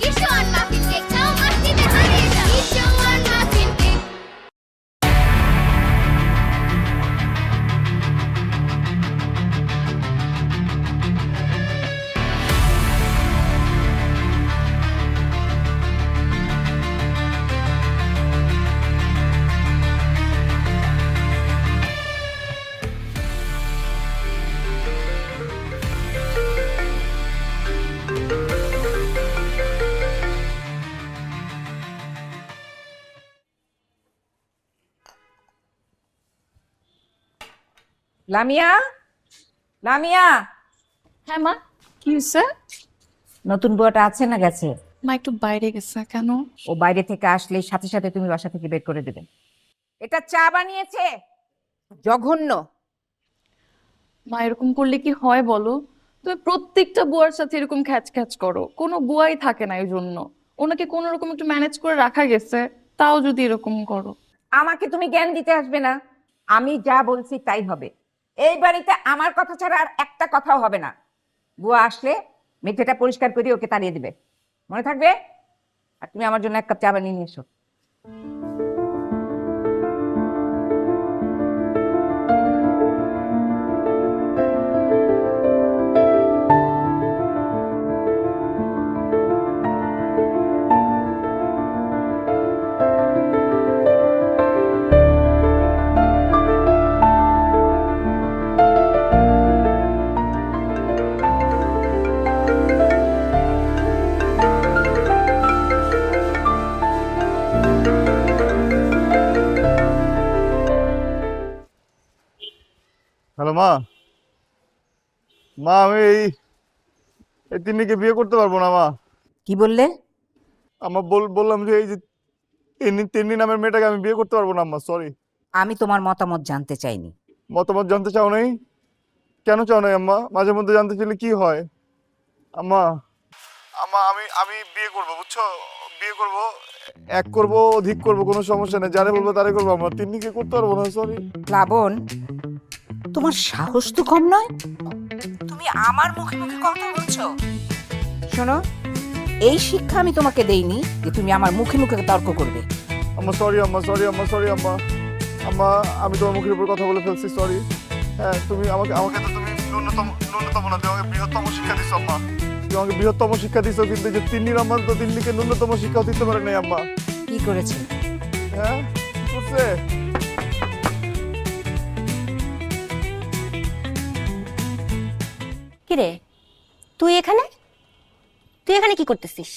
ঈশান muffin cake নাও মাস্তিতে হারিয়ে যাও ঈশান muffin cake. Lamia, Lamia, হ্যাঁ মা, কি হয়েছে? নতুন বুয়াটা আছে না গেছে? মা একটু বাইরে গেছে। কেন? ও বাইরে থেকে আসলে সাথে সাথে তুমি বাসা থেকে বের করে দেবে। এটা চা বানিয়েছে, জঘন্য। মা এরকম করলে কি হয় বলো? তুমি প্রত্যেকটা বুয়ার সাথে এরকম খ্যাচ খ্যাচ করো, কোনো বুয়াই থাকে না এই জন্য। ওনাকে কোনো রকম একটু ম্যানেজ করে রাখা গেছে, তাও যদি এরকম করো। আমাকে তুমি জ্ঞান দিতে আসবে না, আমি যা বলছি তাই হবে। এই বাড়িতে আমার কথা ছাড়া আর একটা কথাও হবে না। বুয়া আসলে মেঝেটা পরিষ্কার করে ওকে তাড়িয়ে দিবে, মনে থাকবে। আর তুমি আমার জন্য এক কাপ চা বানিয়ে নিয়ে এসো। হ্যালো মা। মা আমি এই তিন্নিকে বিয়ে করতে পারবো না মা। কি বললে? বললাম যে এই যে তিন্নি নামের মেয়েটাকে আমি বিয়ে করতে পারবো না আম্মা, সরি। আমি তোমার মতামত জানতে চাইনি। মতামত জানতে চাও নাই? কেন চাও নাই আম্মা? মাঝে মধ্যে জানতে চাইলে কি হয় আম্মা? আম্মা আমি আমি বিয়ে করবো, বুঝছো? বিয়ে করব, এক করব, অধিক করব, কোনো সমস্যা নেই। যারে বলবো তারে করবো আম্মা। তিন্নিকে করতে পারবো না, সরি। প্লাবন, তোমার সাহস তো কম নয়, তুমি আমার মুখে মুখে কথা বলছো। শোনো, এই শিক্ষা আমি তোমাকে দেইনি যে তুমি আমার মুখে মুখে তর্ক করবে। আম্মা সরি আম্মা, সরি আম্মা, সরি আম্মা। আম্মা আমি তোমার মুখের উপর কথা বলে ফেলছি, সরি। হ্যাঁ, তুমি আমাকে আমাকে তো তুমি ন্যূনতম ন্যূনতম না, তুমি আমাকে বৃহত্তম শিক্ষা দিছো আম্মা। তুমি আমাকে বৃহত্তম শিক্ষা দিছো, কিন্তু যে তিন্নির আম্মা তো তিন্নিকে ন্যূনতম শিক্ষা দিতে পারে নাই আম্মা। কি করেছে? হ্যাঁ, কি করছে? কিরে, তুই এখানে কি করতেছিস?